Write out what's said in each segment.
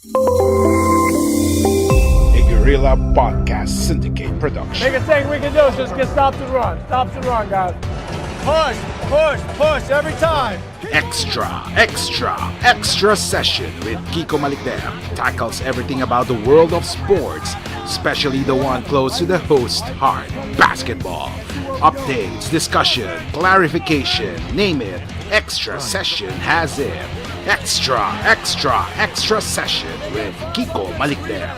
A Guerrilla Podcast Syndicate production. Biggest thing we can do is just get stops and run. Stops and run, guys. Push every time. Extra session with Kiko Malicdem tackles everything about the world of sports, especially the one close to the host's heart, basketball. Updates, discussion, clarification, name it. Extra session has it. Extra session with Kiko Malicdem.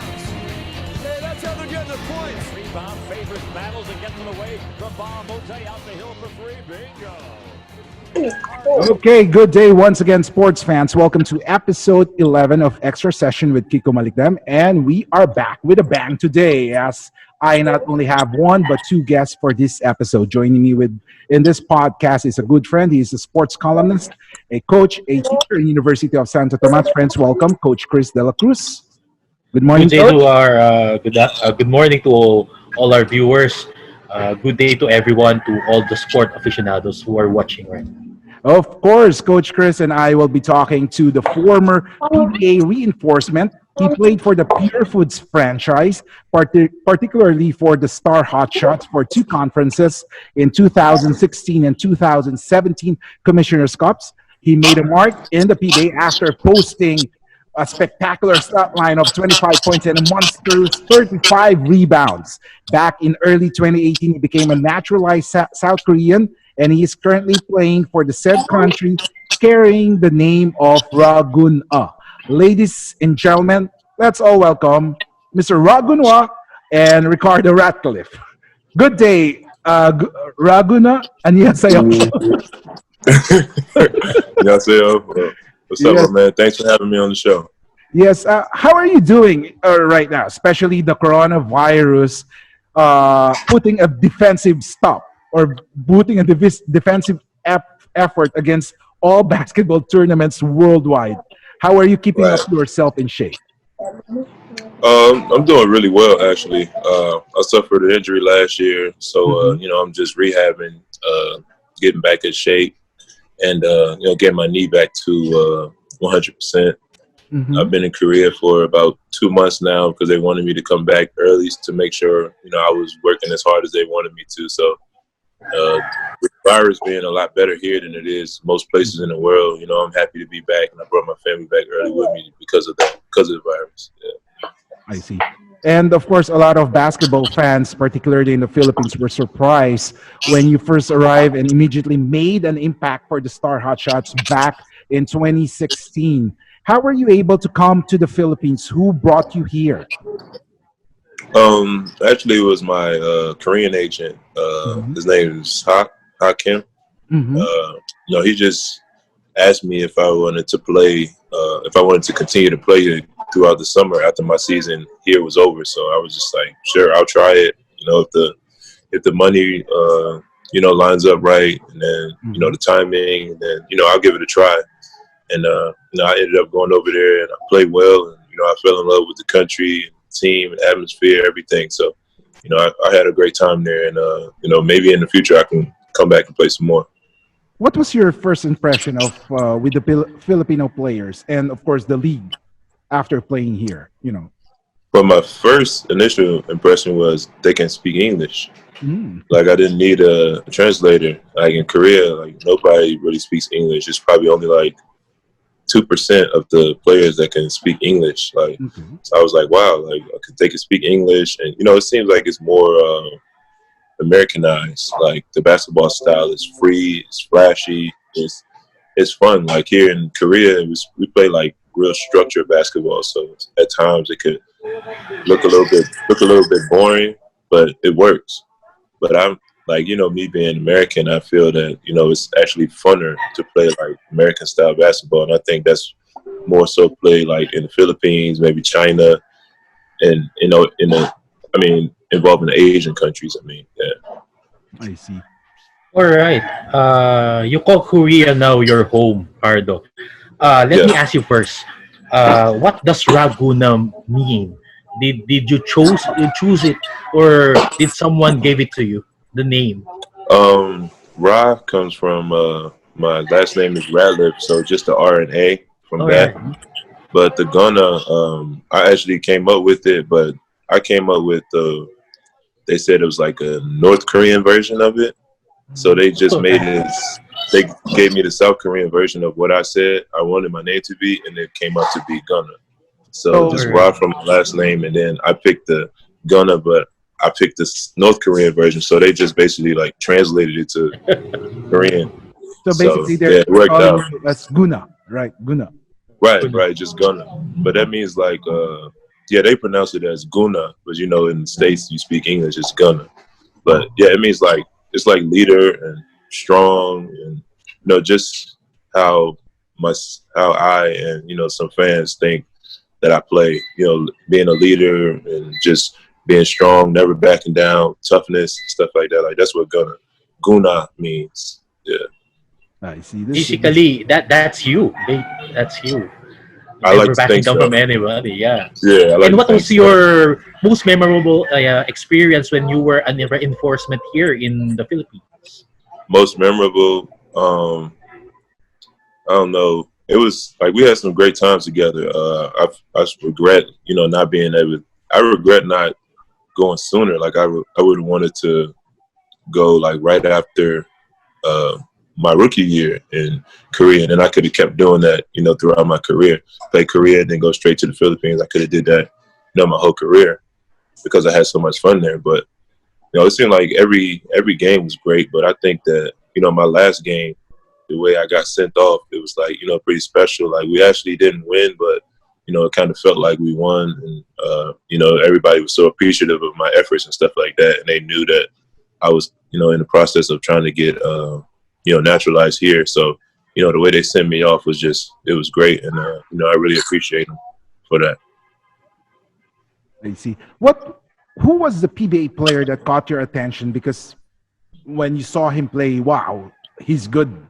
That's how they're getting the points. Rebound favors battles and gets it away from Bob Mote out the hill for three. Bingo. Okay, good day once again, sports fans. Welcome to episode 11 of Extra Session with Kiko Malicdem. And we are back with a bang today, as I not only have one but two guests for this episode. Joining me in this podcast is a good friend. He's a sports columnist, a coach, a teacher in University of Santo Tomas. Friends, welcome, Coach Chris De La Cruz. Good morning, Good day to our good morning to all our viewers. Good day to everyone, to all the sport aficionados who are watching right now. Of course, Coach Chris and I will be talking to the former PBA reinforcement. He played for the Pure Foods franchise, particularly for the Star Hotshots for two conferences in 2016 and 2017 Commissioner's Cups. He made a mark in the PBA after posting a spectacular stat line of 25 points and a monstrous 35 rebounds. Back in early 2018, he became a naturalized South Korean, and he is currently playing for the said country, carrying the name of Ragunwa. Ladies and gentlemen, let's all welcome Mr. Ragunwa and Ricardo Ratliff. Good day, Ragunwa. 안녕하세요. 안녕하세요. What's up, man? Thanks for having me on the show. Yes. How are you doing right now, especially the coronavirus putting a defensive stop or putting a defensive effort against all basketball tournaments worldwide? How are you keeping up yourself in shape? I'm doing really well, actually. I suffered an injury last year, so I'm just rehabbing, getting back in shape, and getting my knee back to 100%. I've been in Korea for about 2 months now because they wanted me to come back early to make sure I was working as hard as they wanted me to. So with the virus being a lot better here than it is most places in the world, I'm happy to be back, and I brought my family back early with me because of that, because of the virus. Yeah. I see. And of course, a lot of basketball fans, particularly in the Philippines, were surprised when you first arrived and immediately made an impact for the Star Hotshots back in 2016. How were you able to come to the Philippines? Who brought you here? Actually, it was my Korean agent. His name is Kim. He just asked me if I wanted to play, if I wanted to continue to play throughout the summer after my season here was over. So I was just like, sure, I'll try it. If the money lines up right, and then the timing, and then I'll give it a try. And I ended up going over there, and I played well, and I fell in love with the country, team, and atmosphere, everything. So I had a great time there, and maybe in the future I can come back and play some more. What was your first impression of with the Filipino players and of course the league after playing here? But my first initial impression was they can speak English. Like, I didn't need a translator. Like in Korea, like nobody really speaks English. It's probably only like 2% of the players that can speak English. Like, so I was like, wow, like they can speak English, and it seems like it's more Americanized. Like the basketball style is free, it's flashy, it's fun. Like here in Korea, we play like real structured basketball, so at times it could look a little bit boring, but it works. But I'm like, me being American, I feel that it's actually funner to play like American style basketball, and I think that's more so played like in the Philippines, maybe China, and involving the Asian countries. I see. All right. You call Korea now your home, Pardo. Let me ask you first. What does Raguna mean? Did you choose it, or did someone give it to you? The name. Ra comes from my last name is Ratliff, so just the R and A from that. Right. But the Gunna, I actually came up with it, but I came up with they said it was like a North Korean version of it. So they just made it. They gave me the South Korean version of what I said I wanted my name to be, and it came out to be Gunna. So just robbed from my last name, and then I picked the Gunna, but I picked the North Korean version. So they just basically like translated it to Korean. So basically, it worked out. That's Guna, right? Guna. Right, just Gunna. But that means like, they pronounce it as Guna, but in the States you speak English, it's Gunna. But yeah, it means like it's like leader and strong, and just how I and some fans think that I play. Being a leader and just being strong, never backing down, toughness, stuff like that. Like that's what Guna means. Yeah. I see. Basically, that's you. That's you. I like Never to backing think down so. from anybody. Yeah. Yeah. And what was your most memorable experience when you were an reinforcement here in the Philippines? Most memorable? I don't know. It was like we had some great times together. I regret, not being able. I regret not going sooner. Like I would have wanted to go like right after my rookie year in Korea, and then I could have kept doing that, throughout my career. Play Korea, then go straight to the Philippines. I could have did that, my whole career because I had so much fun there. But it seemed like every game was great. But I think that my last game, the way I got sent off, it was like pretty special. Like we actually didn't win, but it kind of felt like we won, and everybody was so appreciative of my efforts and stuff like that, and they knew that I was in the process of trying to get naturalized here. So the way they sent me off was it was great, and I really appreciate them for that. I see. Who was the PBA player that caught your attention? Because when you saw him play, wow, he's good.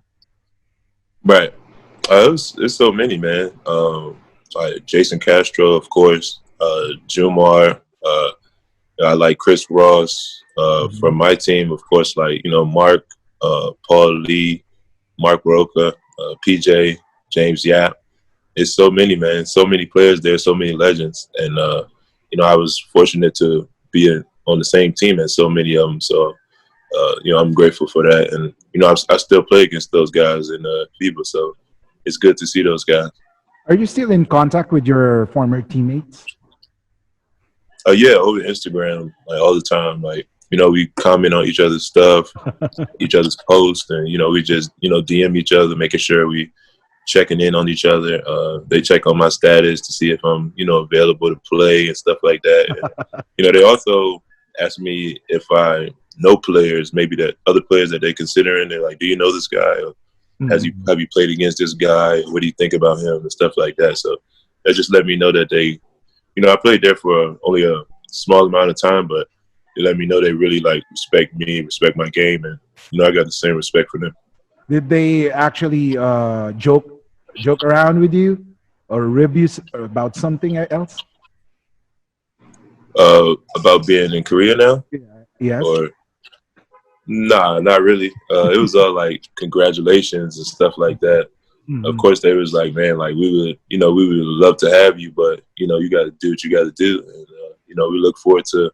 Right. It's so many, man. Like Jason Castro, of course, Jumar. I like Chris Ross. From my team, of course, like Mark, Paul Lee, Mark Roca, PJ, James Yap. It's so many, man. So many players there, so many legends, and I was fortunate to be on the same team as so many of them. So I'm grateful for that, and I still play against those guys in FIBA, so it's good to see those guys. Are you still in contact with your former teammates? Yeah, over Instagram, like all the time. Like we comment on each other's stuff, each other's posts, and we just DM each other, making sure we checking in on each other. They check on my status to see if I'm available to play and stuff like that. And, they also ask me if I know players, maybe that other players that they're considering. They're like, do you know this guy? Or have you played against this guy? What do you think about him and stuff like that? So that just let me know that they, I played there for only a small amount of time, but they let me know they really respect me, respect my game, and I got the same respect for them. Did they actually joke around with you or reviews about something else? About being in Korea now? Yes. Or nah, not really. It was all like congratulations and stuff like that. Mm-hmm. Of course, they was like, man, like we would love to have you, but you got to do what you got to do, and we look forward to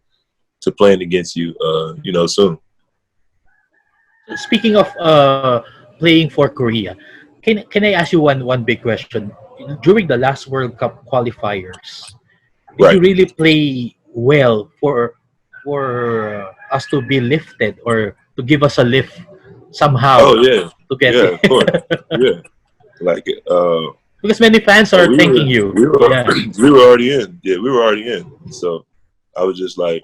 playing against you, soon. Speaking of playing for Korea, can I ask you one big question? During the last World Cup qualifiers, did you really play well for us to be lifted or to give us a lift somehow? Oh yeah, to get of course, yeah. Like because many fans are thanking you. We were already in. Yeah, we were already in. So I was just like,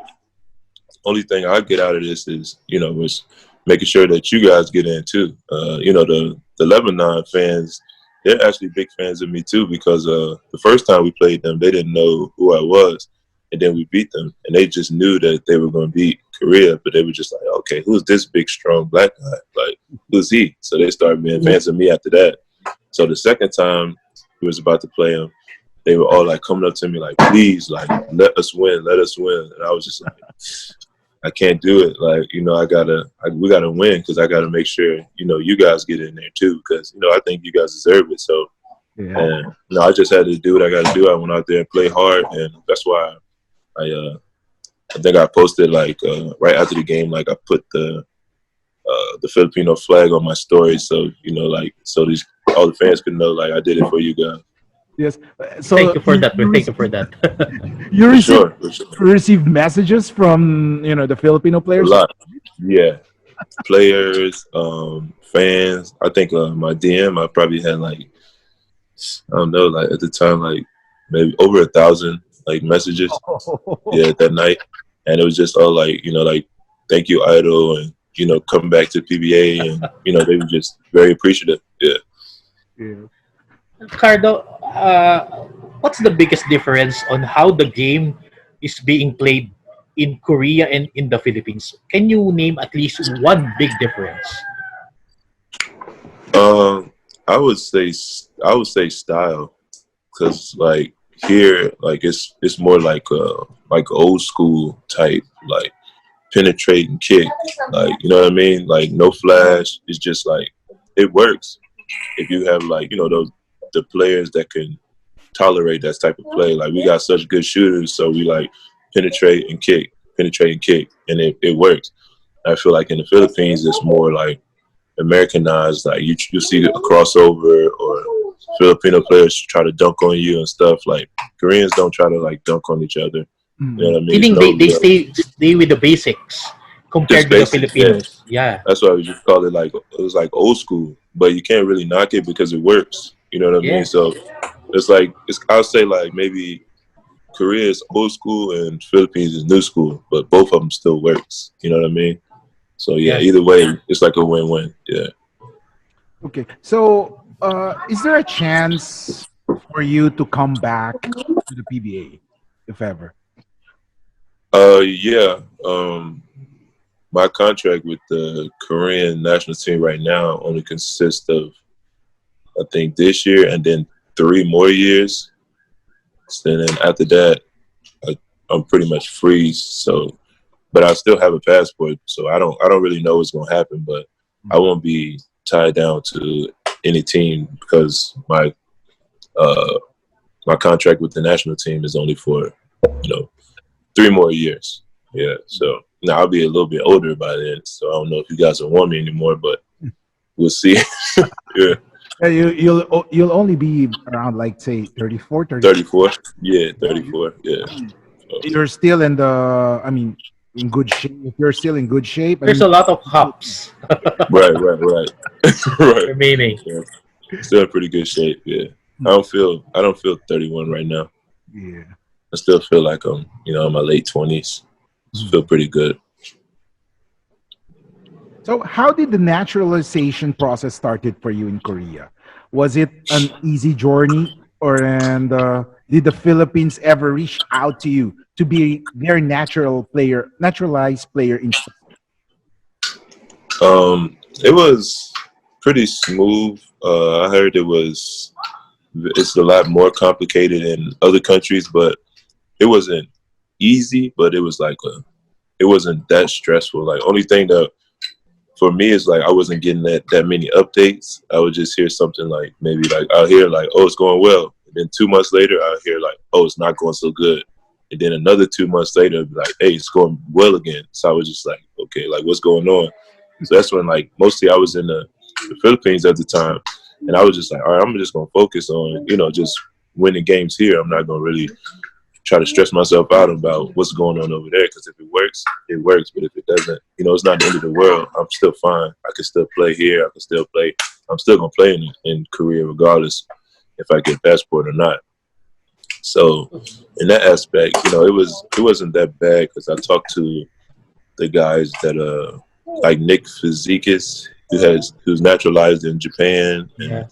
only thing I get out of this is, was making sure that you guys get in too. The Lebanon fans, they're actually big fans of me too, because the first time we played them, they didn't know who I was, and then we beat them, and they just knew that they were going to beat Korea, but they were just like, okay, who's this big, strong black guy? Like, who's he? So they started being fans of me after that. So the second time we was about to play them, they were all like coming up to me like, please, like, let us win. And I was just like, I can't do it. Like, we gotta win, because I gotta make sure, you guys get in there too, because, I think you guys deserve it. So Yeah. And I just had to do what I got to do. I went out there and played hard, and that's why I think I posted like right after the game, like I put the Filipino flag on my story, so like so these all the fans could know like I did it for you guys. Yes. So Thank you for that. Thank you for that. you For receive sure, for sure. receive messages from the Filipino A players. lot, yeah. Players, fans. I think my DM, I probably had like I don't know, like at the time, like maybe over 1,000 like messages. Yeah, that night, and it was just all like like thank you, idol, and come back to PBA, and they were just very appreciative. Yeah. Yeah. Ricardo, what's the biggest difference on how the game is being played in Korea and in the Philippines? Can you name at least one big difference? I would say style, because like here, like it's more like old school type, like penetrate and kick, like you know what I mean, like no flash. It's just like it works if you have like the players that can tolerate that type of play. Like we got such good shooters, so we like penetrate and kick, and it works. I feel like in the Philippines, it's more like Americanized. Like you see a crossover or Filipino players try to dunk on you and stuff. Like Koreans don't try to like dunk on each other. You know what I mean? Feeling they stay with the basics compared to the Filipinos. Yeah. That's why we just call it like it was like old school, but you can't really knock it because it works. You know what I Yeah. mean? So it's like I'll say like maybe Korea is old school and Philippines is new school, but both of them still works. You know what I mean? So yeah, Yeah. either way, it's like a win-win. Yeah. Okay. So, is there a chance for you to come back to the PBA, if ever? Yeah. My contract with the Korean national team right now only consists of, I think, this year and then 3 more years. And then after that, I'm pretty much free. So, but I still have a passport, so I don't really know what's gonna happen. But I won't be tied down to any team because my contract with the national team is only for 3 more years. Yeah, so now I'll be a little bit older by then, so I don't know if you guys will want me anymore, but we'll see. Yeah, Yeah, you'll only be around like say 34, 30. 34. Yeah, 34. Yeah. So, You're still in the, I mean, in good shape. If you're still in good shape, I There's mean, a lot of hops right. Right. remaining. Yeah. Still in pretty good shape. Yeah. I don't feel 31 right now. yeah. I still feel like I'm, in my late 20s. Feel pretty good. So, how did the naturalization process started for you in Korea? Was it an easy journey, did the Philippines ever reach out to you to be their naturalized player in? It was pretty smooth. I heard it's a lot more complicated in other countries, but it wasn't easy, but it was like it wasn't that stressful. Like only thing that for me is like I wasn't getting that many updates. I would just hear something like maybe like I'll hear like, oh, it's going well. And then 2 months later I'll hear like, oh, it's not going so good. And then another 2 months later I'll be like, hey, it's going well again. So I was just like, okay, like what's going on? So that's when like mostly I was in the Philippines at the time. And I was just like, all right, I'm just gonna focus on, just winning games here. I'm not gonna really try to stress myself out about what's going on over there, because if it works, it works. But if it doesn't, it's not the end of the world. I'm still fine. I can still play here. I can still play. I'm still gonna play in Korea regardless if I get a passport or not. So in that aspect, it wasn't that bad because I talked to the guys that like Nick Fizikis, who's naturalized in Japan. And Yeah.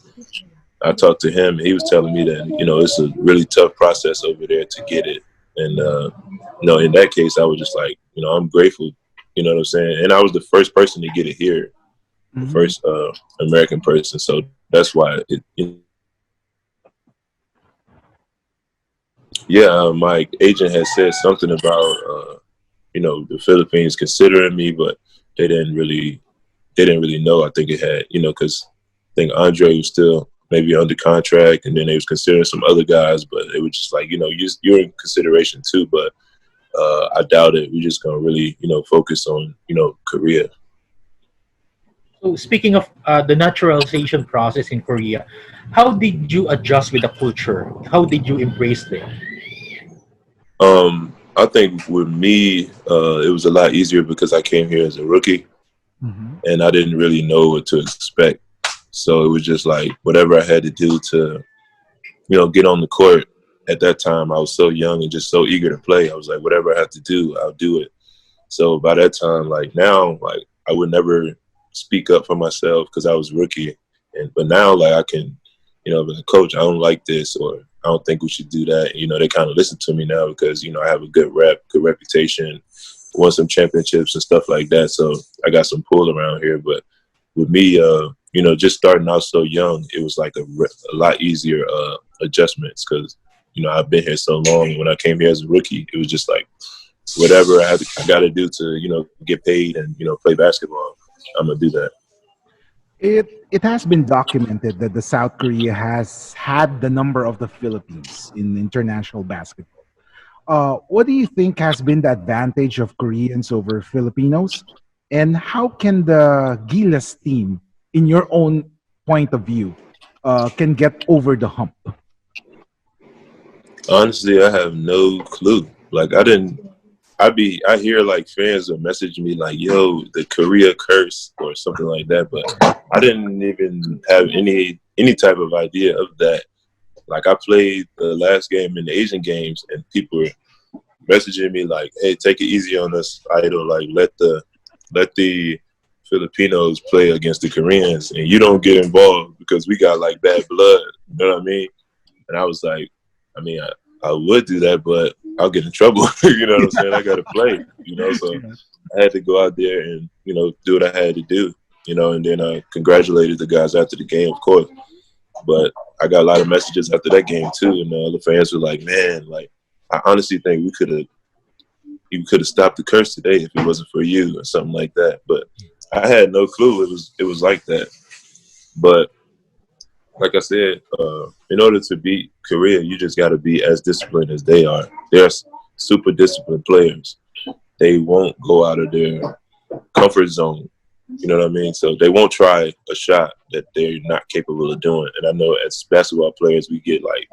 I talked to him, and he was telling me that, it's a really tough process over there to get it. And, in that case, I was just like, I'm grateful, you know what I'm saying? And I was the first person to get it here, the first American person. So that's why my agent had said something about, the Philippines considering me, but they didn't really know. I think it had, because I think Andre was still maybe under contract, and then they was considering some other guys, but it was just like, you're in consideration too, but I doubt it. We're just gonna really, focus on, Korea. So speaking of the naturalization process in Korea, how did you adjust with the culture? How did you embrace it? I think with me, it was a lot easier because I came here as a rookie, and I didn't really know what to expect. So it was just like whatever I had to do to, get on the court. At that time, I was so young and just so eager to play. I was like, whatever I have to do, I'll do it. So by that time, like now, like I would never speak up for myself because I was rookie. But now, like I can, as a coach, I don't like this, or I don't think we should do that. They kind of listen to me now because, I have a good reputation, won some championships and stuff like that. So I got some pull around here. But with me, just starting out so young, it was like a lot easier adjustments because, I've been here so long. And when I came here as a rookie, it was just like whatever I got to do to, get paid and, play basketball, I'm going to do that. It has been documented that the South Korea has had the number of the Philippines in international basketball. What do you think has been the advantage of Koreans over Filipinos? And how can the Gilas team, in your own point of view, can get over the hump? Honestly, I have no clue. Like I hear like fans will message me like, yo, the Korea curse or something like that, but I didn't even have any type of idea of that. Like I played the last game in the Asian games and people were messaging me like, hey, take it easy on us, idol, like let the Filipinos play against the Koreans and you don't get involved because we got like bad blood. You know what I mean? And I was like, I would do that, but I'll get in trouble. You know what I'm saying? I got to play, so I had to go out there and, do what I had to do, and then I congratulated the guys after the game, of course. But I got a lot of messages after that game too. And the fans were like, man, like, I honestly think you could have stopped the curse today if it wasn't for you or something like that. But I had no clue it was like that. But like I said, in order to beat Korea, you just got to be as disciplined as they are. They're super disciplined players. They won't go out of their comfort zone. You know what I mean? So they won't try a shot that they're not capable of doing. And I know as basketball players, we get like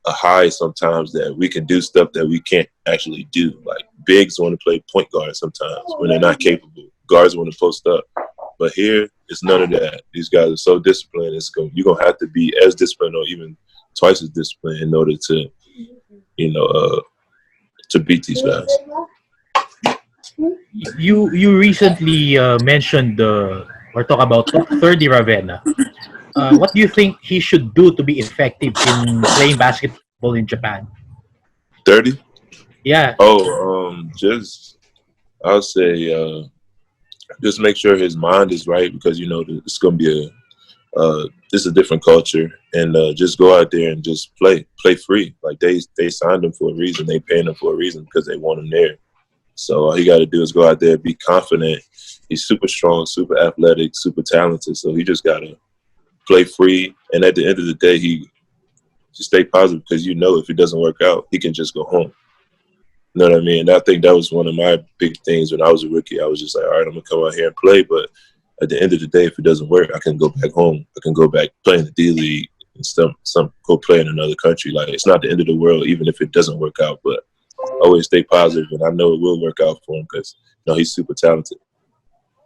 a high sometimes that we can do stuff that we can't actually do. Like bigs want to play point guard sometimes when they're not capable. Guards want to post up. But here, it's none of that. These guys are so disciplined. You're going to have to be as disciplined or even twice as disciplined in order to, to beat these guys. You recently mentioned or talk about 30 Ravenna. What do you think he should do to be effective in playing basketball in Japan? 30? Yeah. I'll say just make sure his mind is right because it's going to be it's a different culture, and just go out there and just play free. Like they signed him for a reason, they paying him for a reason because they want him there. So all he got to do is go out there, be confident. He's super strong, super athletic, super talented. So he just got to play free, and at the end of the day, he just stay positive because if it doesn't work out, he can just go home. You know what I mean? And I think that was one of my big things when I was a rookie. I was just like, all right, I'm going to come out here and play. But at the end of the day, if it doesn't work, I can go back home. I can go back play in the D-League and go play in another country. Like, it's not the end of the world, even if it doesn't work out. But always stay positive, and I know it will work out for him because he's super talented.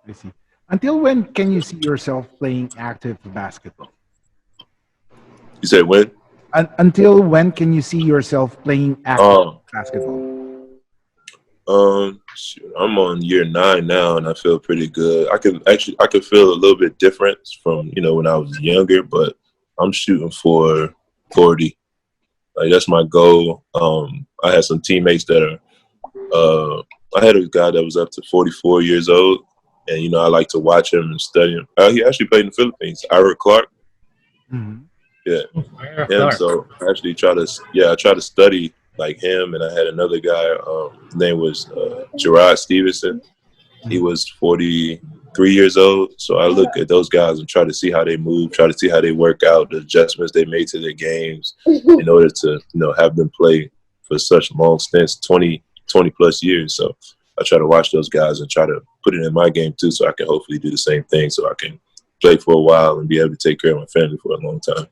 I see. Until when can you see yourself playing active basketball? You said when? Until when can you see yourself playing active basketball? I'm on year 9 now, and I feel pretty good. I can feel a little bit different from when I was younger, but I'm shooting for 40. Like that's my goal. I had some teammates that are. I had a guy that was up to 44 years old, and I like to watch him and study him. He actually played in the Philippines. Ira Clark. Mm-hmm. Yeah, him. So I actually try to study like him, and I had another guy. His name was Gerard Stevenson. He was 43 3 years old. So I look at those guys and try to see how they move, try to see how they work out, the adjustments they made to their games in order to, have them play for such long stints, 20 plus years. So I try to watch those guys and try to put it in my game too, so I can hopefully do the same thing, so I can play for a while and be able to take care of my family for a long time.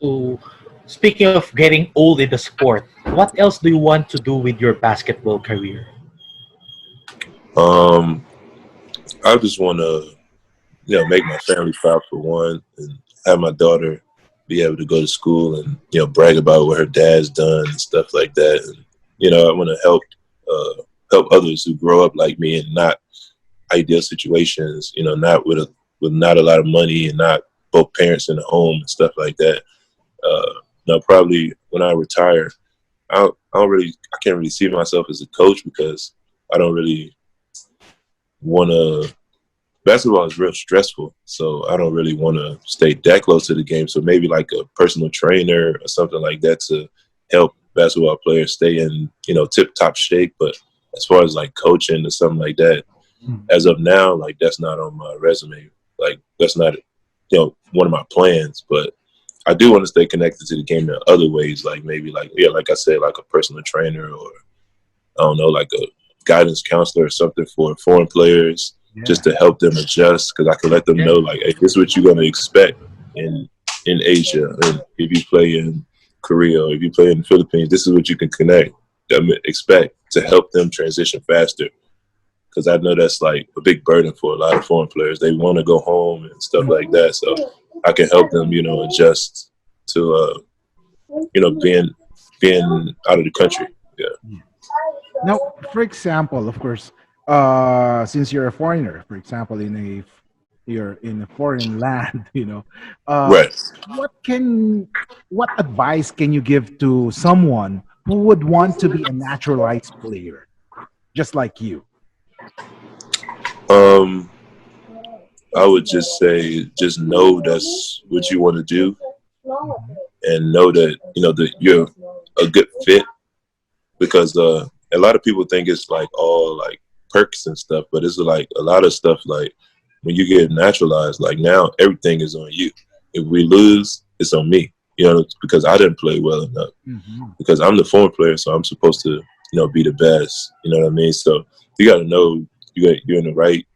So, speaking of getting old in the sport, what else do you want to do with your basketball career? I just want to, make my family proud for one, and have my daughter be able to go to school and, brag about what her dad's done and stuff like that. And, I want to help others who grow up like me in not ideal situations, not with not a lot of money and not both parents in the home and stuff like that. Probably when I retire, I can't really see myself as a coach, because I don't really want to. Basketball is real stressful, so I don't really want to stay that close to the game. So maybe like a personal trainer or something like that to help basketball players stay in, tip-top shape. But as far as like coaching or something like that, as of now, like that's not on my resume. Like that's not, one of my plans. But I do want to stay connected to the game in other ways, like maybe like I said, like a personal trainer, or I don't know, like a guidance counselor or something for foreign players. Just to help them adjust, because I can let them know, like, hey, this is what you're going to expect in Asia. And if you play in Korea, or if you play in the Philippines, this is what you can expect to help them transition faster. Because I know that's like a big burden for a lot of foreign players. They want to go home and stuff like that. So I can help them, adjust to, being out of the country. Yeah. Now, for example, of course, since you're a foreigner, for example, you're in a foreign land, Right. What advice can you give to someone who would want to be a naturalized player, just like you? I would just say, just know that's what you want to do, and know that that you're a good fit, because a lot of people think it's like all like perks and stuff, but it's like a lot of stuff. Like when you get naturalized, like now everything is on you. If we lose, it's on me, because I didn't play well enough, because I'm the foreign player, so I'm supposed to be the best, you know what I mean? So you got to know you're in the right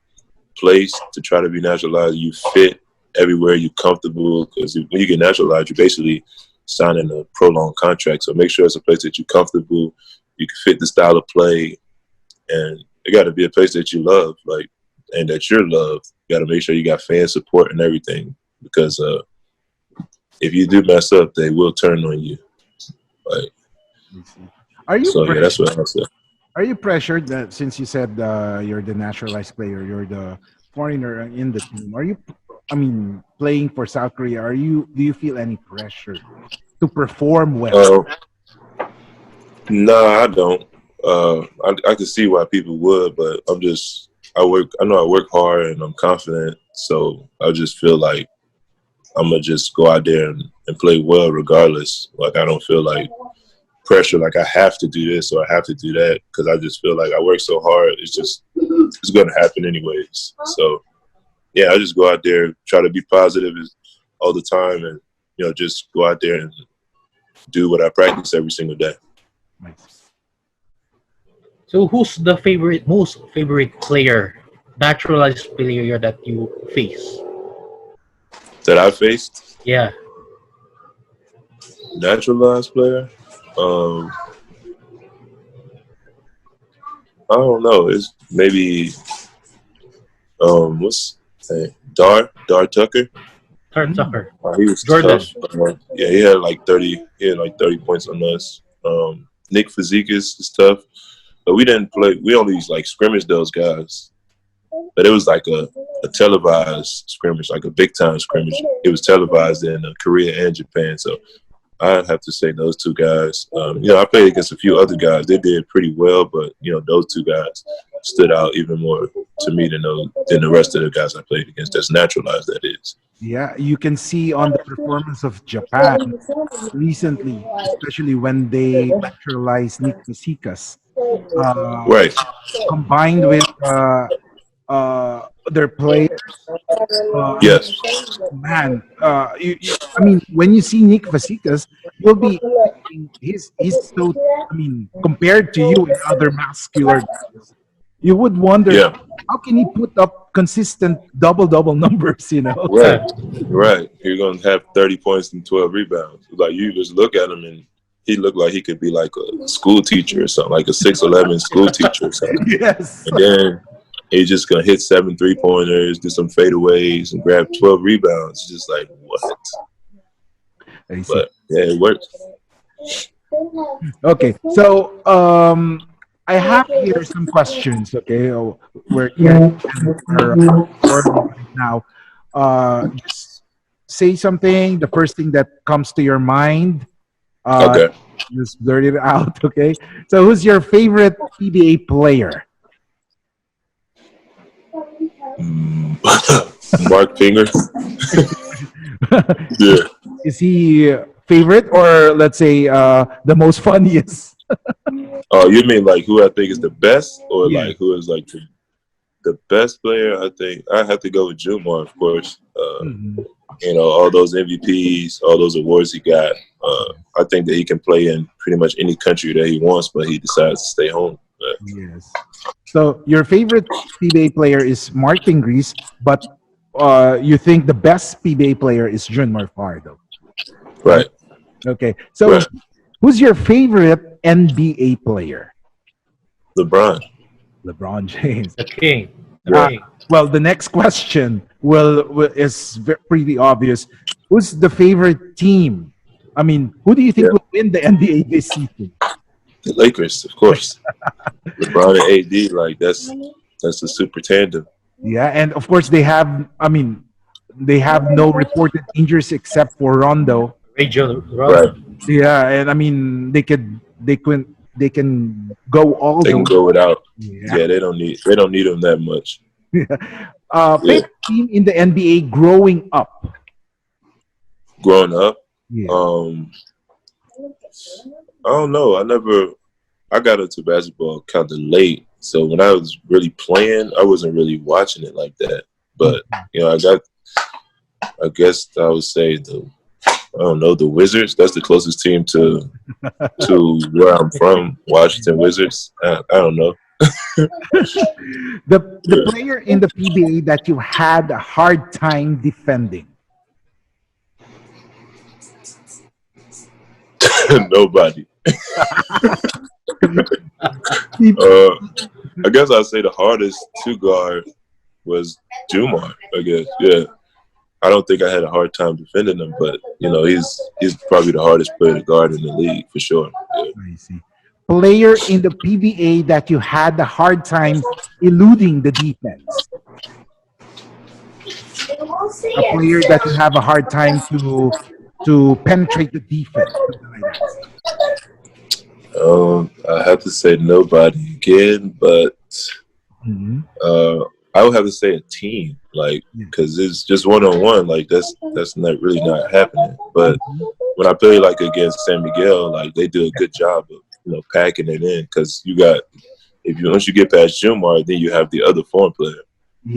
place to try to be naturalized. You fit everywhere, you're comfortable, because when you get naturalized, you're basically signing a prolonged contract. So make sure it's a place that you're comfortable, you can fit the style of play, and it got to be a place that you love, like, and that you're loved. You got to make sure you got fan support and everything, because if you do mess up, they will turn on you. Like, Are you? So yeah, that's what I said. Are you pressured that since you said you're the naturalized player, you're the foreigner in the team? Playing for South Korea, do you feel any pressure to perform well? No, I don't. I can see why people would, but I know I work hard and I'm confident, so I just feel like I'm gonna just go out there and play well regardless. Like I don't feel like pressure, like I have to do this or I have to do that, because I just feel like I work so hard. It's gonna happen anyways. So yeah, I just go out there, try to be positive all the time, and just go out there and do what I practice every single day. Nice. So, who's the most favorite player, naturalized player that you face? That I faced? Yeah. Naturalized player? I don't know. It's maybe Dar Tucker. Tucker. He was Jordan. tough. Yeah, he had like 30 points on us. Nick Fazekas is tough. But we didn't play. We only like scrimmaged those guys. But it was like a televised scrimmage, like a big time scrimmage. It was televised in Korea and Japan. So I'd have to say those two guys. I played against a few other guys. They did pretty well, but those two guys stood out even more to me than the rest of the guys I played against. That's naturalized, that is. Yeah, you can see on the performance of Japan recently, especially when they naturalized Nick Fazekas. Right. Combined with their players. Yes. Man, I mean, when you see Nick Vasikas, you'll be thinking he's so. I mean, compared to you and other muscular guys, you would wonder Yeah. how can he put up consistent double numbers. You know, Right. Right. You're gonna have 30 points and 12 rebounds. Like you just look at him and he looked like he could be like a school teacher or something, like a 6'11" school teacher or something. yes. And then he's just gonna hit 7 3-pointers, do some fadeaways, and grab 12 rebounds. It's just like what? I see. But yeah, it works. Okay, so I have here some questions. Okay, we're here right now. Just say something. The first thing that comes to your mind. Okay. Just blurt it out. Okay. So, who's your favorite PBA player? Mark Finger. Yeah. Is he favorite or let's say the most funniest? Oh, you mean like who I think is the best, or Yeah. like who is like the best player? I think I have to go with Jumar, of course. You know, all those MVPs, all those awards he got. I think that he can play in pretty much any country that he wants, but he decides to stay home. Yes. So your favorite PBA player is Martin Grease, but you think the best PBA player is Junmar Fardo. Right. Okay. So Right. who's your favorite NBA player? LeBron. LeBron James. The king. The Yeah. king. Well, the next question is pretty obvious. Who's the favorite team? I mean, who do you think Yeah. will win the NBA this season? The Lakers, of course. LeBron and AD, like that's a super tandem. Yeah, and of course they have. I mean, they have no reported injuries except for Rondo. Regional. Right. Yeah, and I mean they can go all They the can go without. Yeah. Yeah, they don't need him that much. Favorite team in the NBA growing up. Growing up, Yeah. I don't know. I got into basketball kind of late. So when I was really playing, I wasn't really watching it like that. But, you know, I guess I would say the Wizards. That's the closest team to where I'm from, Washington Wizards. I don't know. The player in the PBA that you had a hard time defending. Nobody. I guess I'd say the hardest to guard was Jumar, I guess. Yeah. I don't think I had a hard time defending him, but you know, he's probably the hardest player to guard in the league for sure. Yeah. I see. Player in the PBA that you had a hard time eluding the defense. A player that you have a hard time to penetrate the defense. Something like that. I have to say nobody again, but I would have to say a team, like, because it's just one-on-one, like that's not happening. But when I play like against San Miguel, like they do a good job of packing it in, because once you get past Jumar, then you have the other foreign player,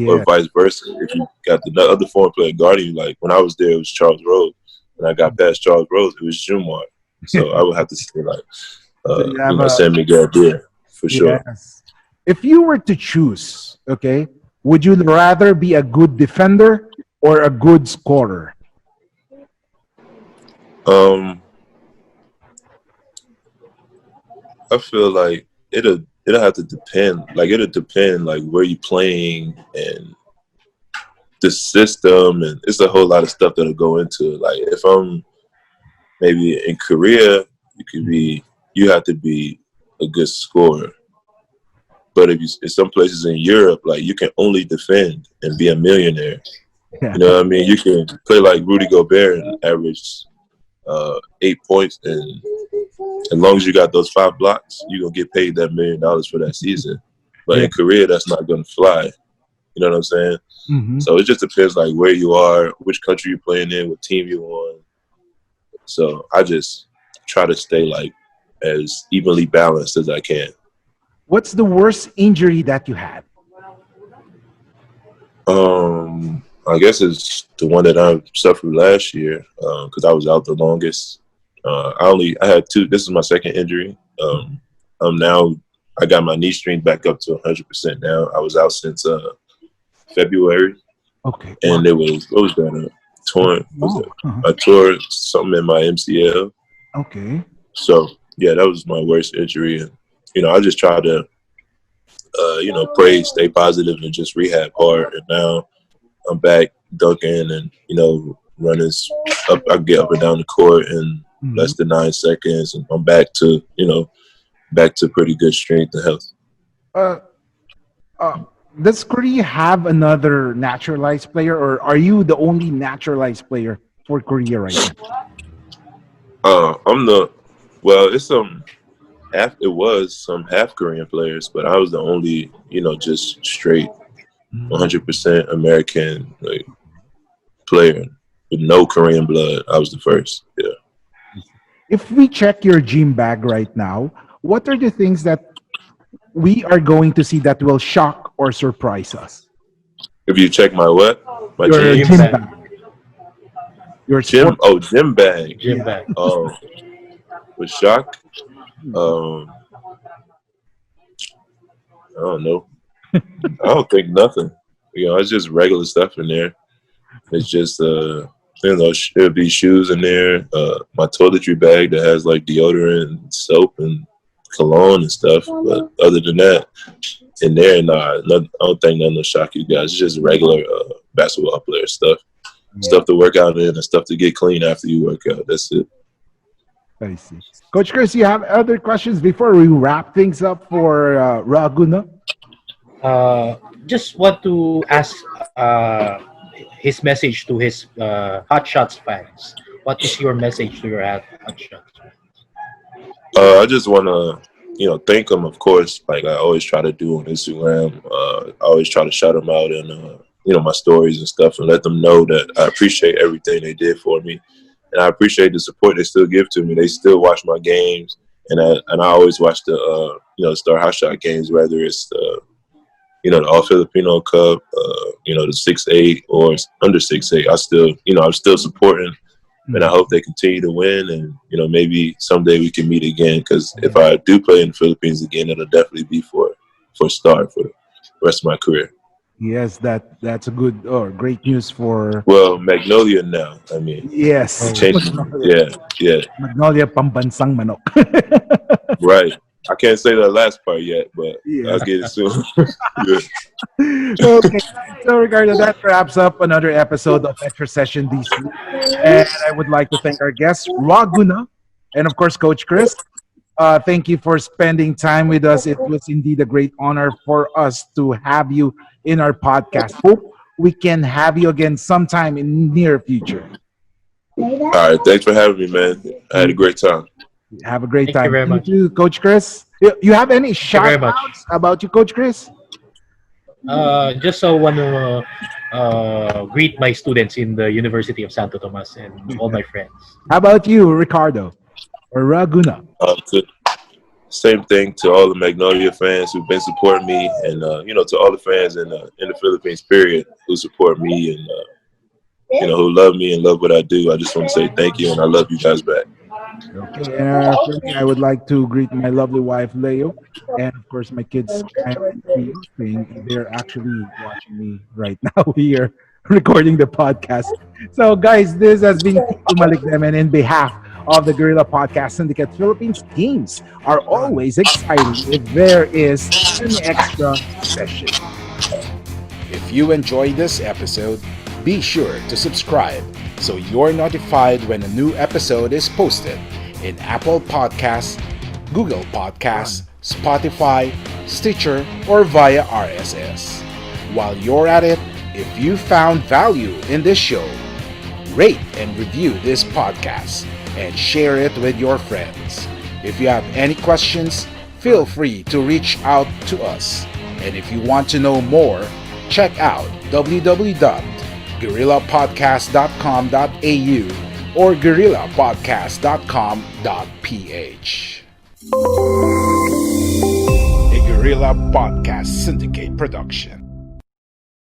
or vice versa. If you got the other foreign player guarding you, like when I was there, it was Charles Rose. When I got past Charles Rose, it was Jumar. So I would have to say like San Miguel there for sure. Yes. If you were to choose, okay, would you rather be a good defender or a good scorer? I feel like it'll have to depend. Like it'll depend like where you're playing and the system, and it's a whole lot of stuff that'll go into it. Like if I'm maybe in Korea, you have to be a good scorer. But if in some places in Europe, like you can only defend and be a millionaire. You know what I mean? You can play like Rudy Gobert and average 8 points, and as long as you got those 5 blocks, you're gonna get paid that $1 million for that season. But in Korea, that's not gonna fly. You know what I'm saying? Mm-hmm. So it just depends like where you are, which country you're playing in, what team you're on. So I just try to stay like as evenly balanced as I can. What's the worst injury that you had? I guess it's the one that I suffered last year because I was out the longest. I had two. This is my second injury. I got my knee strength back up to 100% now. I was out since February. Okay. And it was that torn. I tore something in my MCL. Okay. So yeah, that was my worst injury, and I just try to pray, stay positive, and just rehab hard. And now I'm back dunking and running up. I get up and down the court in less than 9 seconds, and I'm back to pretty good strength and health. Does Korea have another naturalized player, or are you the only naturalized player for Korea right now? It's it was some half Korean players, but I was the only, just straight 100% American player with no Korean blood. I was the first. Yeah. If we check your gym bag right now, what are the things that we are going to see that will shock or surprise us? If you check my what? My Your gym bag. Your gym. sport- Oh, gym bag. Gym bag. Oh, with shock. I don't know. I don't think nothing. It's just regular stuff in there. It's just there'll be shoes in there. My toiletry bag that has like deodorant and soap and cologne and stuff. But other than that, in there, I don't think nothing will shock you guys. It's just regular basketball player stuff. Stuff to work out in and stuff to get clean after you work out. That's it. I see. Coach Chris, you have other questions before we wrap things up for Raguna? Just want to ask his message to his Hotshots fans. What is your message to your Hotshots fans? I just want to, thank them, of course, like I always try to do on Instagram. I always try to shout them out in, my stories and stuff, and let them know that I appreciate everything they did for me. And I appreciate the support they still give to me. They still watch my games, and I always watch the, Star Hotshots games, whether it's the, the All Filipino Cup, the 6-8 or under 6-8. I'm still supporting. And I hope they continue to win, and maybe someday we can meet again. Because if I do play in the Philippines again, it'll definitely be for Star for the rest of my career. Yes, that's a good or great news for. Well, Magnolia now. I mean, Yes. yeah, Magnolia pambansang manok. right. I can't say the last part yet, but I'll get it soon. Yeah. Okay, so Ricardo, that wraps up another episode of Extra Session this week. And I would like to thank our guests, Raguna, and of course, Coach Chris. Thank you for spending time with us. It was indeed a great honor for us to have you in our podcast. Hope we can have you again sometime in the near future. All right. Thanks for having me, man. I had a great time. Have a great Thank time. you very much. You too, Coach Chris. You have any shout outs about you, Coach Chris? Just so want to greet my students in the University of Santo Tomas and all my friends. How about you, Ricardo or Raguna? Same thing to all the Magnolia fans who've been supporting me, and to all the fans in the Philippines, period, who support me and who love me and love what I do. I just want to say thank you, and I love you guys back. Okay, for me, I would like to greet my lovely wife, Leo, and of course my kids, Kyle and Ping. They're actually watching me right now here, recording the podcast. So, guys, this has been Kiko Malicdem, and in behalf of the Guerrilla Podcast Syndicate-Philippines, teams are always excited if there is an extra session. If you enjoyed this episode, be sure to subscribe so you're notified when a new episode is posted in Apple Podcasts, Google Podcasts, Spotify, Stitcher, or via RSS. While you're at it, if you found value in this show, rate and review this podcast and share it with your friends. If you have any questions, feel free to reach out to us. And if you want to know more, check out www.guerrillapodcast.com.au or guerrillapodcast.com.ph. A Guerrilla Podcast Syndicate production.